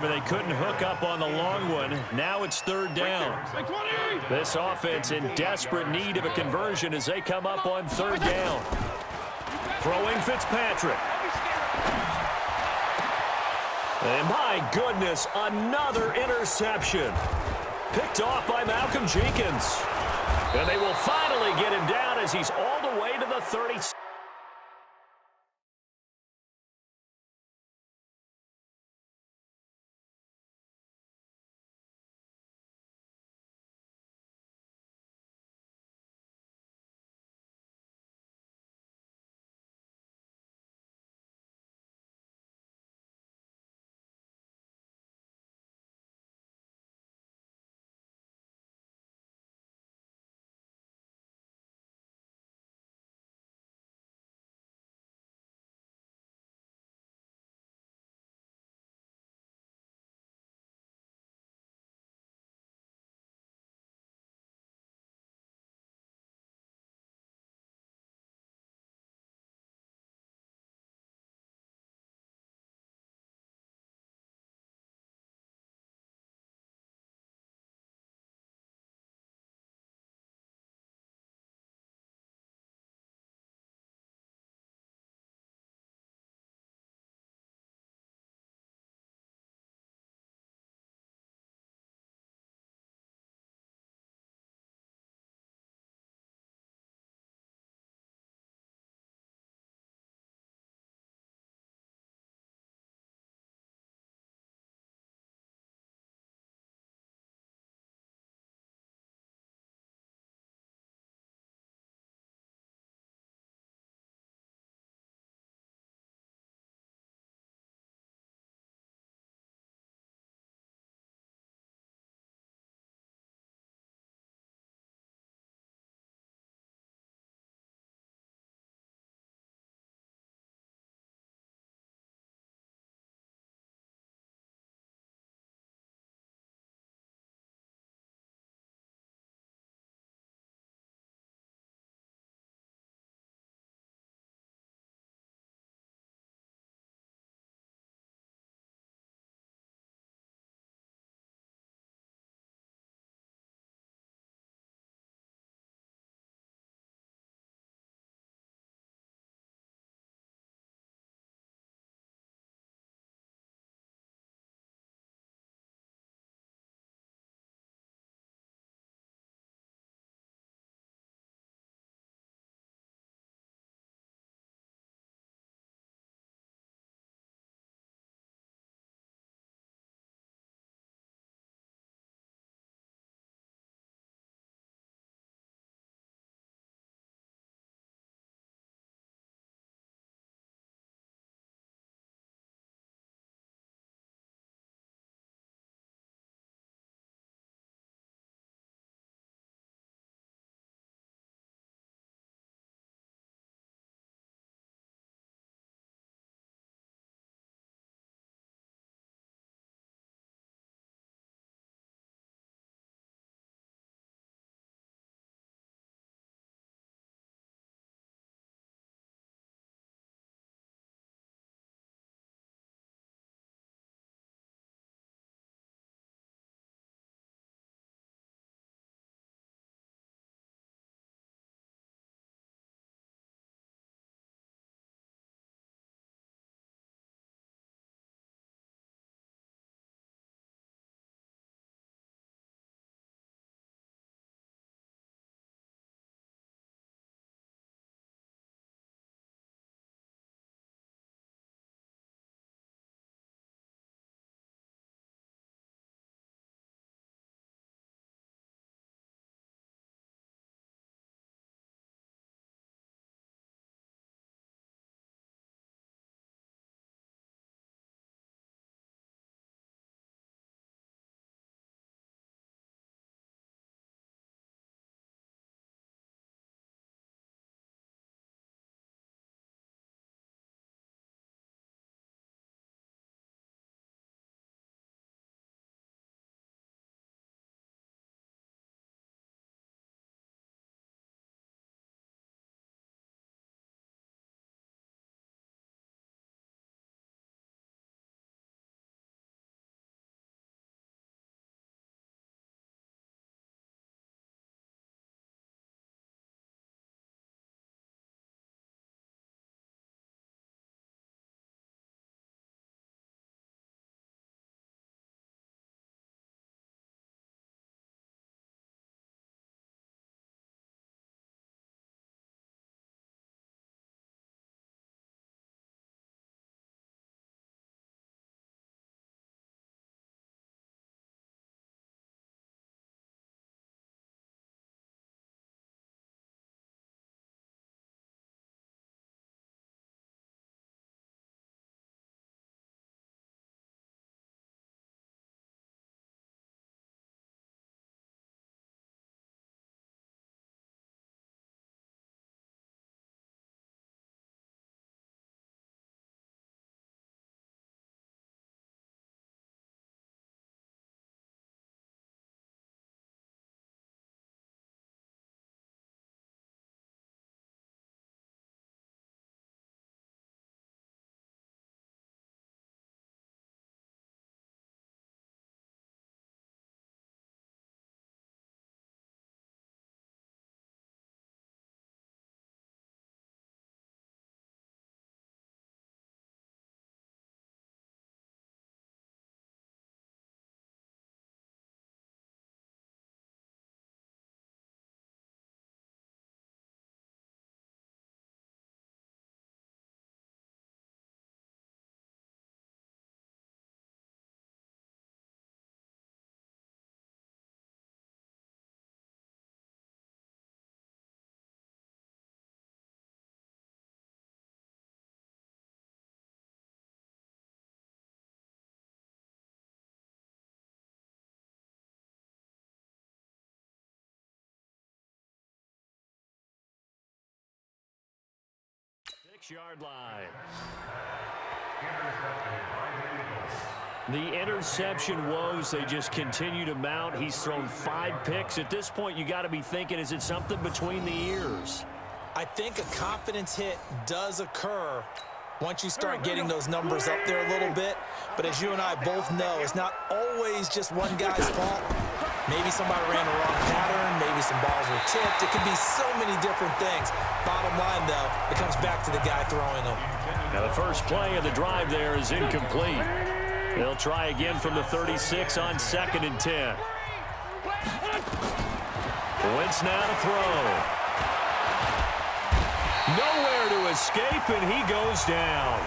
They couldn't hook up on the long one. Now it's third down. This offense in desperate need of a conversion as they come up on third down. Throwing Fitzpatrick. And my goodness, another interception. Picked off by Malcolm Jenkins. And they will finally get him down as he's all the way to the 30. 6-yard line. The interception woes, they just continue to mount. He's thrown 5 picks. At this point, you got to be thinking, is it something between the ears? I think a confidence hit does occur once you start getting those numbers up there a little bit. But as you and I both know, it's not always just one guy's fault. Maybe somebody ran the wrong pattern. Maybe some balls were tipped. It could be so many different things. Bottom line, though, it comes back to the guy throwing them. Now, the first play of the drive there is incomplete. They'll try again from the 36 on 2nd and 10. Wentz now to throw. Nowhere to escape, and he goes down.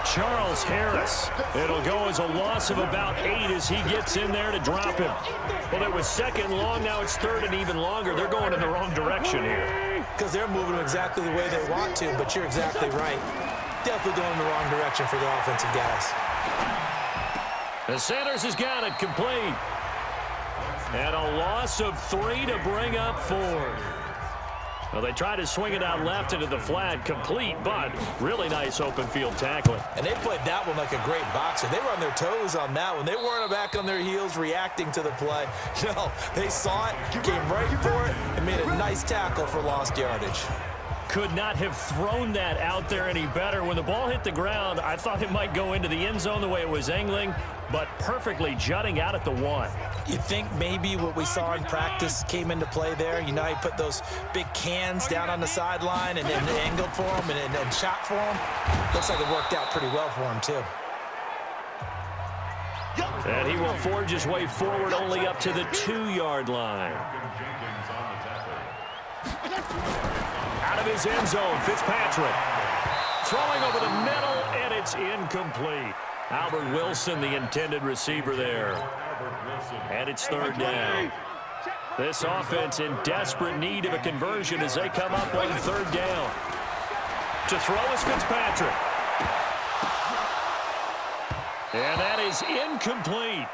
Charles Harris. It'll go as a loss of about 8 as he gets in there to drop him. Well, it was 2nd and long. Now it's 3rd and even longer. They're going in the wrong direction here. Because they're moving exactly the way they want to, but you're exactly right. Definitely going in the wrong direction for the offensive guys. The Sanders has got it complete. And a loss of 3 to bring up 4th. Well, they try to swing it out left into the flat, complete, but really nice open field tackling. And they played that one like a great boxer. They were on their toes on that one. They weren't back on their heels reacting to the play. No, they saw it, came right for it, and made a nice tackle for lost yardage. Could not have thrown that out there any better. When the ball hit the ground, I thought it might go into the end zone the way it was angling, but perfectly jutting out at the 1. You think maybe what we saw in practice came into play there? You know, he put those big cans down on the sideline and then angled for him and shot for him. Looks like it worked out pretty well for him, too. And he will forge his way forward only up to the 2-yard line. Out of his end zone, Fitzpatrick. Throwing over the middle, and it's incomplete. Albert Wilson, the intended receiver there. And it's 3rd down. This offense in desperate need of a conversion as they come up on 3rd down. To throw is Fitzpatrick. And that is incomplete.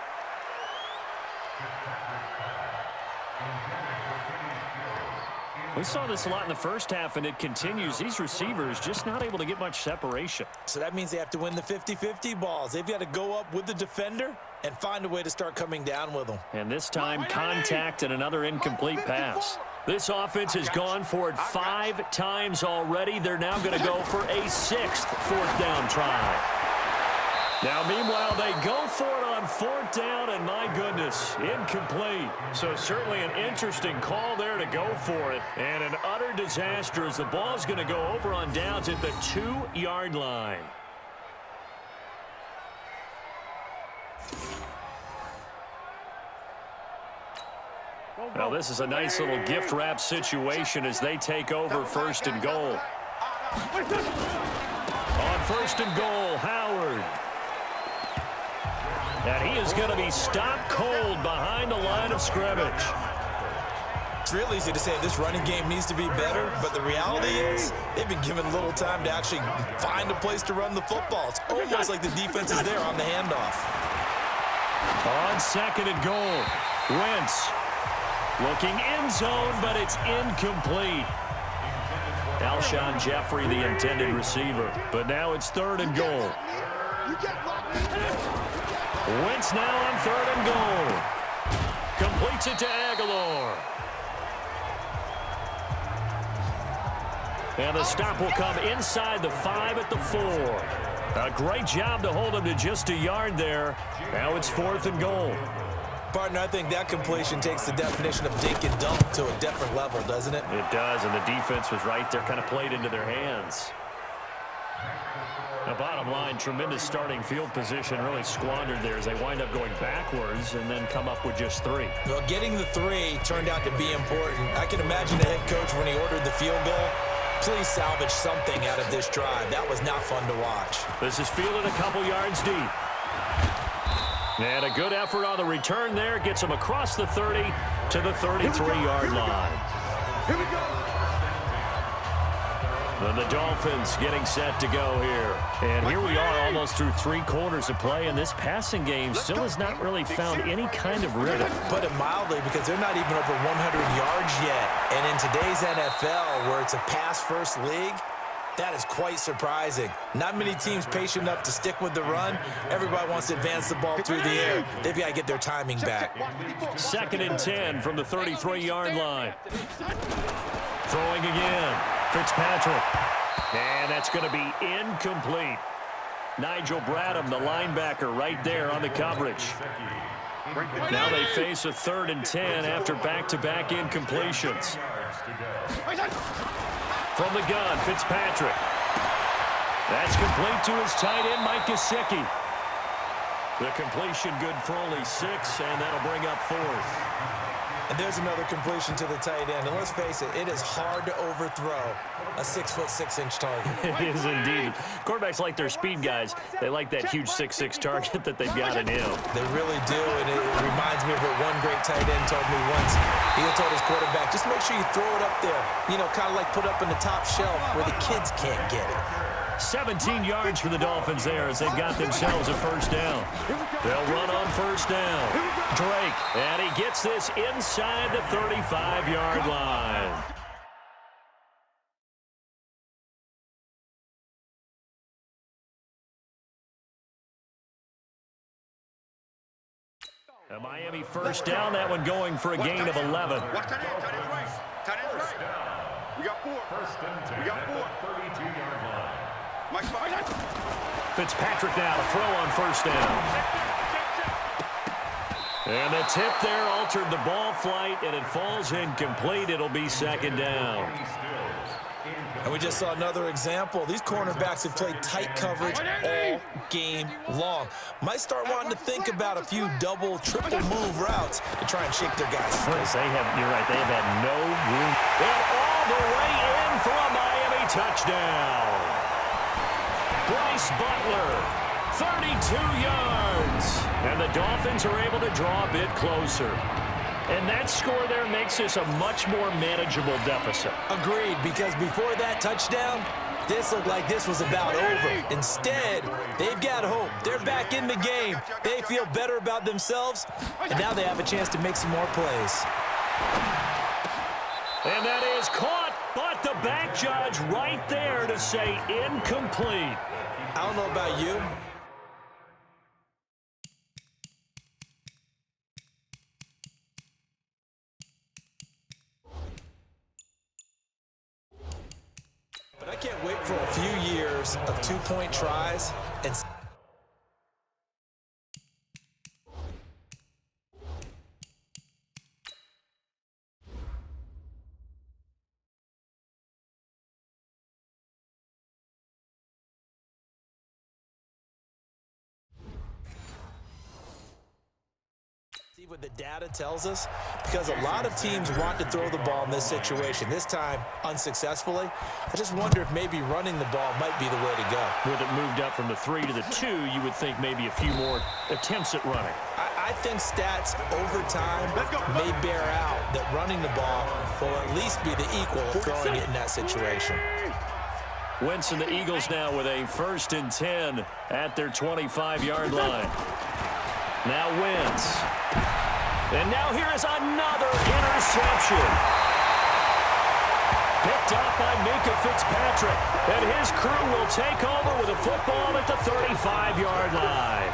We saw this a lot in the first half, and it continues. These receivers just not able to get much separation. So that means they have to win the 50-50 balls. They've got to go up with the defender and find a way to start coming down with them. And this time, contact and another incomplete pass. This offense has gone for it 5 times already. They're now going to go for a 6th 4th down try. Now, meanwhile, they go for it on 4th down, and my goodness, incomplete. So certainly an interesting call there to go for it, and an utter disaster as the ball's going to go over on downs at the 2-yard line. Well, this is a nice little gift wrap situation as they take over 1st and goal. On 1st and goal, Howard. And he is going to be stopped cold behind the line of scrimmage. It's real easy to say this running game needs to be better, but the reality is they've been given little time to actually find a place to run the football. It's almost like the defense is there on the handoff. On 2nd and goal, Wentz looking end zone, but it's incomplete. Alshon Jeffrey, the intended receiver, but now it's 3rd and goal. Wentz now on 3rd and goal. Completes it to Aguilar. And the stop will come inside the 5 at the 4. A great job to hold him to just a yard there. Now it's 4th and goal. Partner, I think that completion takes the definition of dink and dunk to a different level, doesn't it? It does, and the defense was right there, kind of played into their hands. The bottom line, tremendous starting field position, really squandered there as they wind up going backwards and then come up with just 3. Well, getting the 3 turned out to be important. I can imagine the head coach when he ordered the field goal. Please salvage something out of this drive. That was not fun to watch. This is fielded a couple yards deep. And a good effort on the return there. Gets him across the 30 to the 33-yard line. Here we go. And the Dolphins getting set to go here. And here we are almost through 3 quarters of play, and this passing game still has not really found any kind of rhythm. Put it mildly, because they're not even over 100 yards yet. And in today's NFL, where it's a pass-first league, That is quite surprising. Not many teams patient enough to stick with the run. Everybody wants to advance the ball through the air. They've got to get their timing back. 2nd and 10 from the 33-yard line. Throwing again. Fitzpatrick. And that's going to be incomplete. Nigel Bradham, the linebacker, right there on the coverage. Now they face a 3rd and 10 after back-to-back incompletions. From the gun, Fitzpatrick. That's complete to his tight end, Mike Gesicki. The completion good for only 6, and that'll bring up 4th. And there's another completion to the tight end. And let's face it is hard to overthrow a 6'6" target. It is indeed. Quarterbacks like their speed guys. They like that huge 6'6" target that they've got in him. They really do, and it reminds me of what one great tight end told me once. He told his quarterback, just make sure you throw it up there. You know, kind of like put it up in the top shelf where the kids can't get it. 17 yards for the Dolphins there as they've got themselves a 1st down. They'll run on 1st down. Drake, and he gets this inside the 35-yard line. A Miami 1st down, that one going for a gain of 11. Watch tight end's right. Tight end's right. We got 4. We got 4. 32-yard line. Mike Fitzpatrick now to throw on 1st down. And the tip there altered the ball flight, and it falls incomplete. It'll be 2nd down. And we just saw another example. These cornerbacks have played tight coverage all game long. Might start wanting to think about a few double, triple move routes to try and shake their guys free. You're right, they have had no room. And all the way in for a Miami touchdown. Bryce Butler, 32 yards. And the Dolphins are able to draw a bit closer. And that score there makes this a much more manageable deficit. Agreed, because before that touchdown, this looked like this was about over. Instead, they've got hope. They're back in the game. They feel better about themselves, and now they have a chance to make some more plays. And that is caught, but the back judge right there to say incomplete. I don't know about you, but I can't wait for a few years of 2-point tries and see what the data tells us, because a lot of teams want to throw the ball in this situation. This time, unsuccessfully. I just wonder if maybe running the ball might be the way to go. With it moved up from the 3 to the 2, you would think maybe a few more attempts at running. I think stats over time may bear out that running the ball will at least be the equal of throwing it in that situation. Wentz and the Eagles now with a 1st and 10 at their 25-yard line. Now Wentz. And now here is another interception. Picked up by Minka Fitzpatrick. And his crew will take over with a football at the 35-yard line.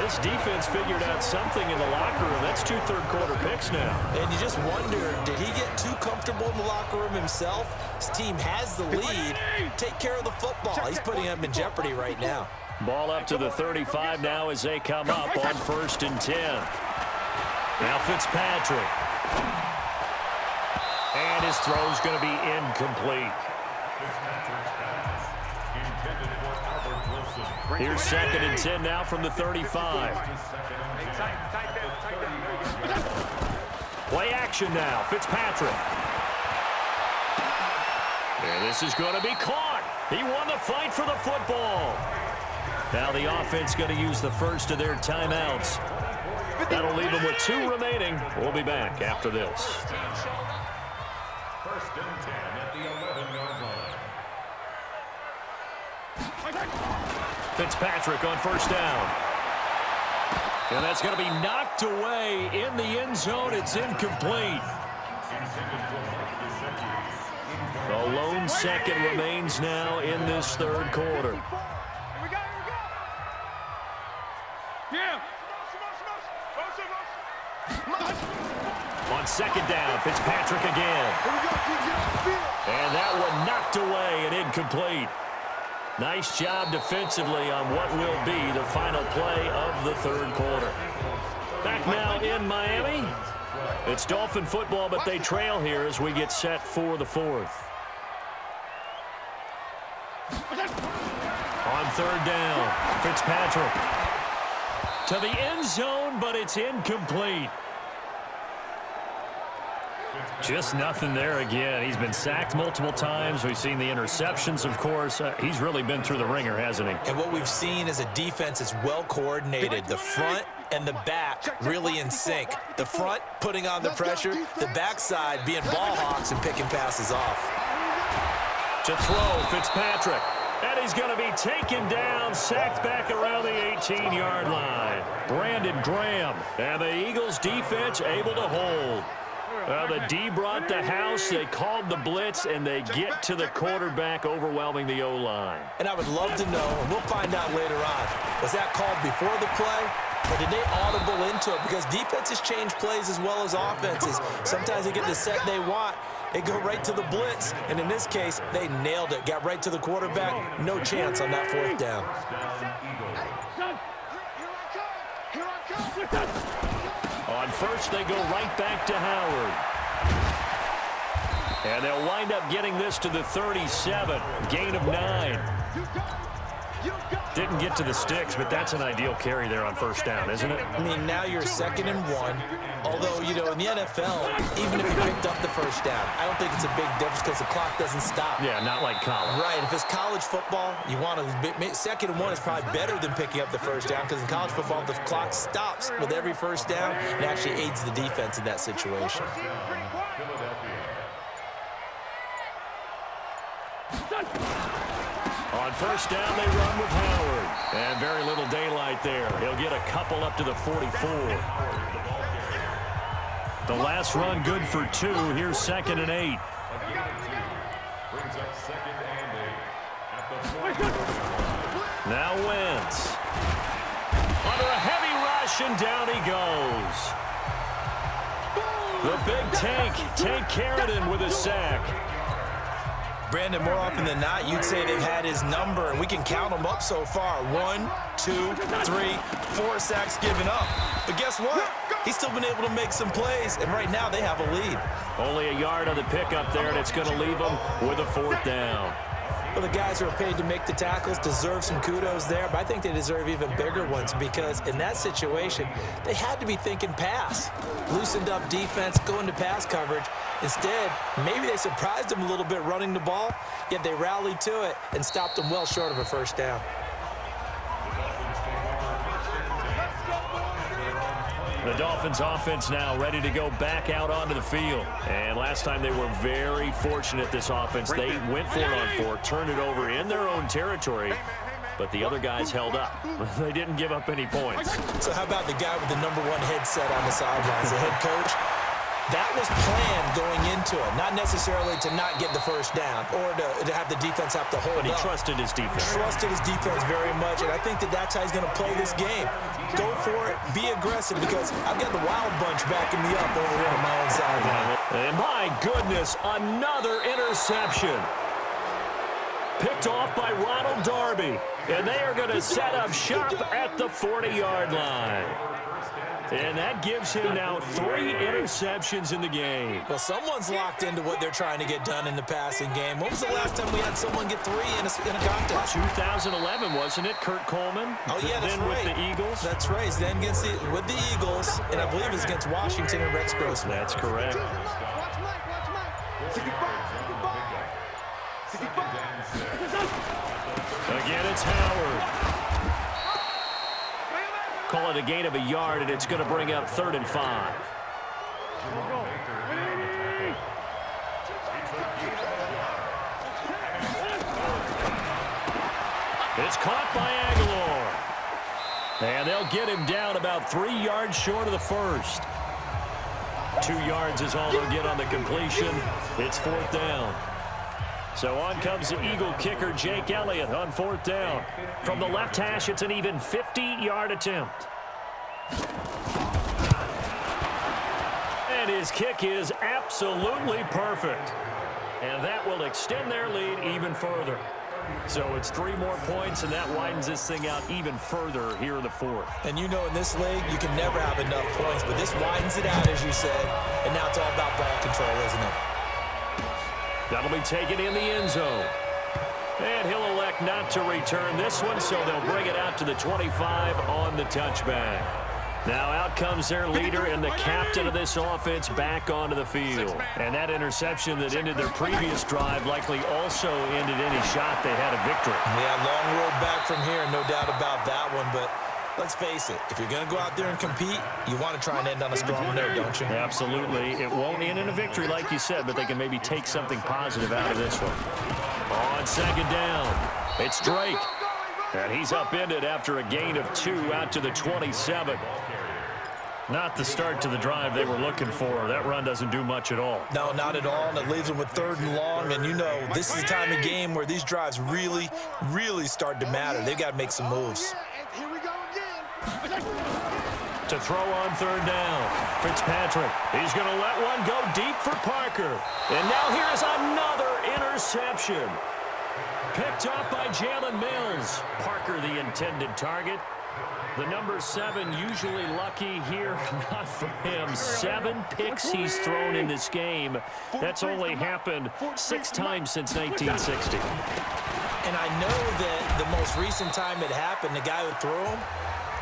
This defense figured out something in the locker room. That's 2 third-quarter picks now. And you just wonder, did he get too comfortable in the locker room himself? His team has the lead. Take care of the football. He's putting them in jeopardy right now. Ball up to the 35 now as they come up on 1st and 10. Now Fitzpatrick. And his throw's going to be incomplete. Here's 2nd and 10 now from the 35. Play action now. Fitzpatrick. And this is going to be caught. He won the fight for the football. Now the offense going to use the first of their timeouts. That'll leave them with 2 remaining. We'll be back after this. 1st and 10 at the 11-yard line. Fitzpatrick on 1st down. And that's going to be knocked away in the end zone. It's incomplete. A lone second remains now in this third quarter. On second down, Fitzpatrick again. And that one knocked away and incomplete. Nice job defensively on what will be the final play of the third quarter. Back now in Miami. It's Dolphin football, but they trail here as we get set for the fourth. On third down, Fitzpatrick to the end zone, but it's incomplete. Just nothing there again. He's been sacked multiple times. We've seen the interceptions, of course. He's really been through the ringer, hasn't he? And what we've seen is a defense that's well coordinated. The front and the back really in sync. The front putting on the pressure, the backside being ball hawks and picking passes off. To throw, Fitzpatrick. And he's going to be taken down, sacked back around the 18-yard line. Brandon Graham. And the Eagles defense able to hold. The D brought the house. They called the blitz, and they get to the quarterback, overwhelming the O-line. And I would love to know, and we'll find out later on, was that called before the play, or did they audible into it? Because defenses change plays as well as offenses. Sometimes they get the set they want. They go right to the blitz, and in this case, they nailed it. Got right to the quarterback. No chance on that fourth down. On first, they go right back to Howard. And they'll wind up getting this to the 37. Gain of 9. Didn't get to the sticks, but that's an ideal carry there on first down, isn't it? I mean, now you're 2nd and 1. Although, you know, in the NFL, even if you picked up the first down, I don't think it's a big difference because the clock doesn't stop. Yeah, not like college. Right. If it's college football, you want to 2nd and 1 is probably better than picking up the first down because in college football, the clock stops with every first down and actually aids the defense in that situation. On first down, they run with Howard. And very little daylight there. He'll get a couple up to the 44. The last run good for 2. Here's 2nd and 8. Now Wentz. Under a heavy rush, and down he goes. The big Tank Carradine with a sack. Brandon, more often than not, you'd say they've had his number, and we can count them up so far. 1, 2, 3, 4 sacks given up. But guess what? He's still been able to make some plays, and right now they have a lead. Only a yard on the pickup there, and it's going to leave them with a 4th down. Well, the guys who are paid to make the tackles deserve some kudos there, but I think they deserve even bigger ones because in that situation, they had to be thinking pass. Loosened up defense, going to pass coverage. Instead, maybe they surprised them a little bit running the ball, yet they rallied to it and stopped them well short of a first down. The Dolphins offense now ready to go back out onto the field. And last time they were very fortunate, this offense. They went for it on 4, turned it over in their own territory, but the other guys held up. They didn't give up any points. So how about the guy with the #1 headset on the sidelines, the head coach? That was planned going into it, not necessarily to not get the first down or to have the defense have to hold up. But he trusted his defense. Trusted his defense very much, and I think that's how he's going to play this game. Go for it, be aggressive, because I've got the wild bunch backing me up over here on my own sideline. And my goodness, another interception. Picked off by Ronald Darby, and they are going to set up shop at the 40-yard line. And that gives him now 3 interceptions in the game. Well, someone's locked into what they're trying to get done in the passing game. When was the last time we had someone get 3 in a contest? 2011, wasn't it? Kurt Coleman. Oh, yeah, that's then right. With the Eagles. That's right. Then with the Eagles, and I believe it's against Washington and Rex Grossman. That's correct. Again, it's Howard. Call it a gain of a yard, and it's going to bring up 3rd and 5. It's caught by Aguilar. And they'll get him down about 3 yards short of the first. 2 yards is all they'll get on the completion. It's 4th down. So on comes the Eagle kicker, Jake Elliott, on 4th down. From the left hash, it's an even 50-yard attempt. And his kick is absolutely perfect. And that will extend their lead even further. So it's 3 more points, and that widens this thing out even further here in the 4th. And you know in this league, you can never have enough points, but this widens it out, as you said. And now it's all about ball control, isn't it? That'll be taken in the end zone. And he'll elect not to return this one, so they'll bring it out to the 25 on the touchback. Now out comes their leader and the captain of this offense back onto the field. And that interception that ended their previous drive likely also ended any shot they had a victory. Yeah, long road back from here, no doubt about that one, but let's face it, if you're going to go out there and compete, you want to try and end on a strong note, don't you? Absolutely. It won't end in a victory like you said, but they can maybe take something positive out of this one. On 2nd down, it's Drake. And he's upended after a gain of 2 out to the 27. Not the start to the drive they were looking for. That run doesn't do much at all. No, not at all, and it leaves them with 3rd and long. And you know, this is the time of game where these drives really, really start to matter. They've got to make some moves. Here we go again. To throw on 3rd down, Fitzpatrick. He's going to let one go deep for Parker. And now here's another interception. Picked up by Jalen Mills. Parker, the intended target. The number 7 usually lucky here. Not for him. 7 picks he's thrown in this game. That's only happened 6 times since 1960. And I know that the most recent time it happened, the guy who threw him,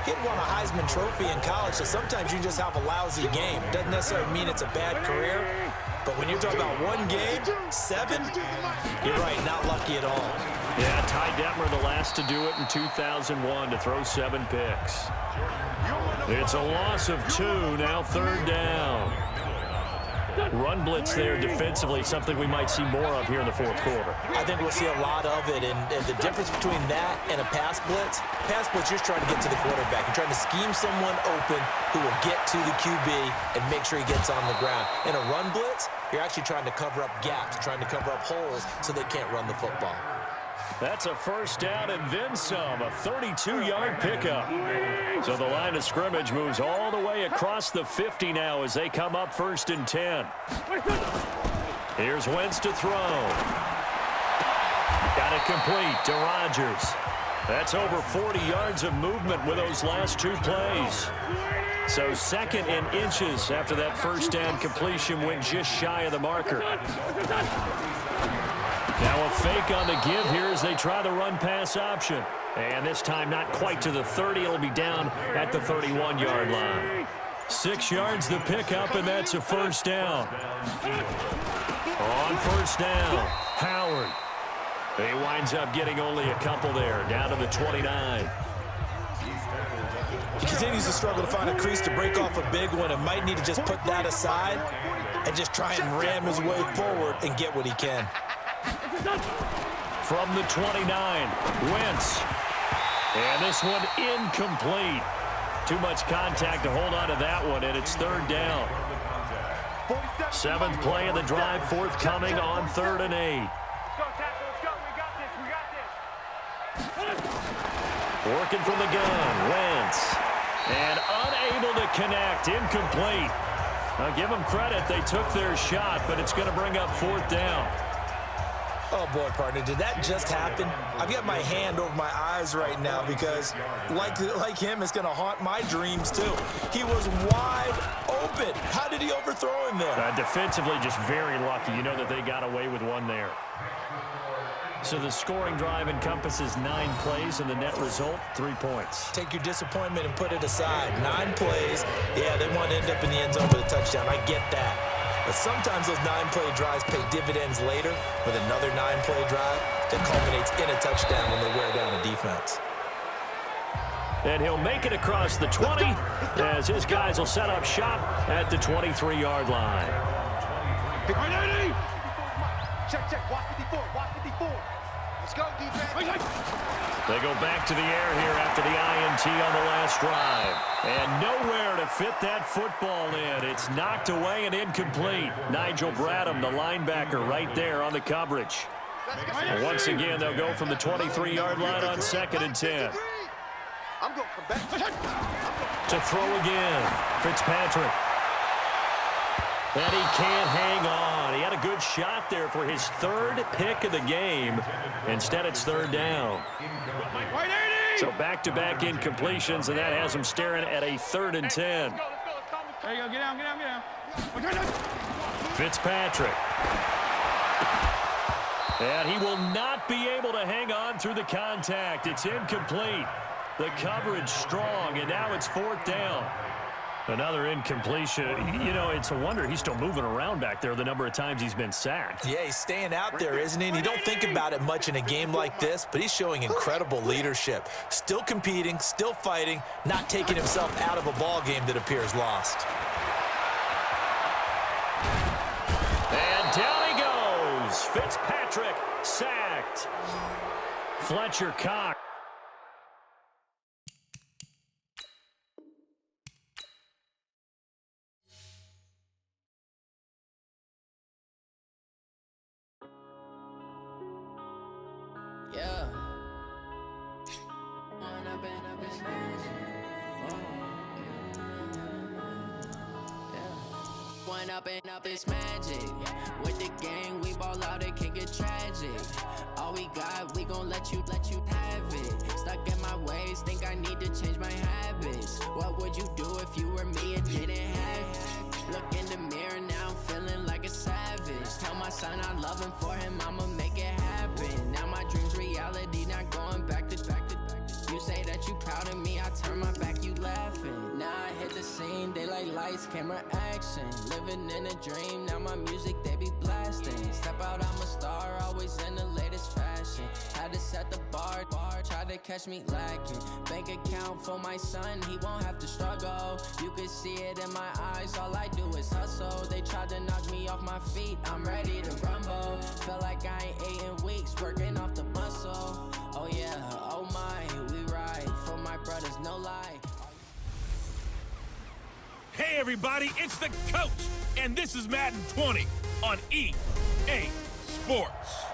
he had won a Heisman Trophy in college, so sometimes you just have a lousy game. Doesn't necessarily mean it's a bad career, but when you're talking about 1 game, 7, you're right, not lucky at all. Yeah, Ty Detmer the last to do it in 2001 to throw 7 picks. It's a loss of 2, now 3rd down. Run blitz there defensively, something we might see more of here in the 4th quarter. I think we'll see a lot of it, and the difference between that and a pass blitz, you're just trying to get to the quarterback. You're trying to scheme someone open who will get to the QB and make sure he gets on the ground. In a run blitz, you're actually trying to cover up gaps, trying to cover up holes so they can't run the football. That's a 1st down and then some, a 32-yard pickup. So the line of scrimmage moves all the way across the 50 now as they come up 1st and 10. Here's Wentz to throw. Got it complete to Rodgers. That's over 40 yards of movement with those last 2 plays. So 2nd and inches after that 1st down completion went just shy of the marker. Now a fake on the give here as they try the run-pass option. And this time not quite to the 30. It'll be down at the 31-yard line. 6 yards the pickup, and that's a 1st down. On 1st down, Howard. He winds up getting only a couple there, down to the 29. He continues to struggle to find a crease to break off a big one and might need to just put that aside and just try and ram his way forward and get what he can. From the 29, Wentz. And this one incomplete. Too much contact to hold on to that one, and it's 3rd down. 7th play of the drive, forthcoming on 3rd and 8. Working from the gun, Wentz. And unable to connect, incomplete. I'll give them credit, they took their shot, but it's going to bring up 4th down. Oh, boy, partner, did that just happen? I've got my hand over my eyes right now because, like him, it's going to haunt my dreams, too. He was wide open. How did he overthrow him there? Defensively, just very lucky. You know that they got away with one there. So the scoring drive encompasses 9 plays, and the net result, 3 points. Take your disappointment and put it aside. 9 plays. Yeah, they want to end up in the end zone with a touchdown. I get that. But sometimes those 9-play drives pay dividends later with another 9-play drive that culminates in a touchdown when they wear down a defense. And he'll make it across the 20 as his guys will set up shop at the 23-yard line. Check. Watch 54. Let's go, defense. They go back to the air here after the INT on the last drive. And nowhere to fit that football in. It's knocked away and incomplete. Nigel Bradham, the linebacker, right there on the coverage. And once again, they'll go from the 23-yard line on 2nd and 10. I'm going to come back. To throw again, Fitzpatrick. And he can't hang on. He had a good shot there for his 3rd pick of the game. Instead, it's 3rd down. So back-to-back incompletions, and that has him staring at a 3rd and 10. There you go. Get down. Fitzpatrick. And he will not be able to hang on through the contact. It's incomplete. The coverage strong, and now it's 4th down. Another incompletion. You know, it's a wonder he's still moving around back there the number of times he's been sacked. Yeah, he's staying out there, isn't he? And you don't think about it much in a game like this, but he's showing incredible leadership. Still competing, still fighting, not taking himself out of a ball game that appears lost. And down he goes. Fitzpatrick sacked. Fletcher Cox. Yeah. One up and up, it's magic. With the gang, we ball out, it can get tragic. All we got, we gon' let you have it. Stuck in my ways, think I need to change my habits. What would you do if you were me and didn't have it? Look in the mirror, now I'm feeling like a savage. Tell my son I love him, for him I'ma make it happen. Now my dream's reality, not going back to. You say that you proud of me, I turn my back, you laughing. Now I hit the scene, they like lights, camera, action. Living in a dream, now my music, they be blasting. Step out, I'm a star, always in the latest fashion. Had to set the bar, try to catch me lacking. Bank account for my son, he won't have to struggle. You can see it in my eyes, all I do is hustle. They tried to knock me off my feet, I'm ready to rumble. Feel like I ain't ate in weeks, working off the muscle. Oh yeah, oh my, we ride for my brothers, no lie. Hey everybody, it's the coach, and this is Madden 20 on EA Sports.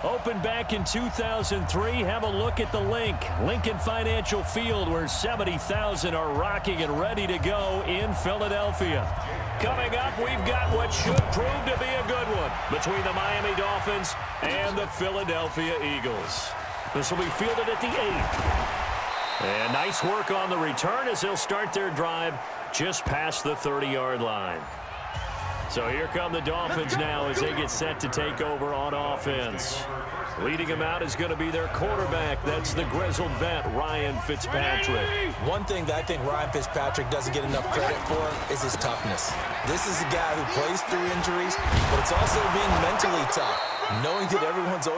Opened back in 2003. Have a look at the link. Lincoln Financial Field, where 70,000 are rocking and ready to go in Philadelphia. Coming up, we've got what should prove to be a good one between the Miami Dolphins and the Philadelphia Eagles. This will be fielded at the 8. And nice work on the return as they'll start their drive just past the 30-yard line. So here come the Dolphins now as they get set to take over on offense. Leading them out is going to be their quarterback. That's the grizzled vet, Ryan Fitzpatrick. One thing that I think Ryan Fitzpatrick doesn't get enough credit for is his toughness. This is a guy who plays through injuries, but it's also being mentally tough, knowing that everyone's always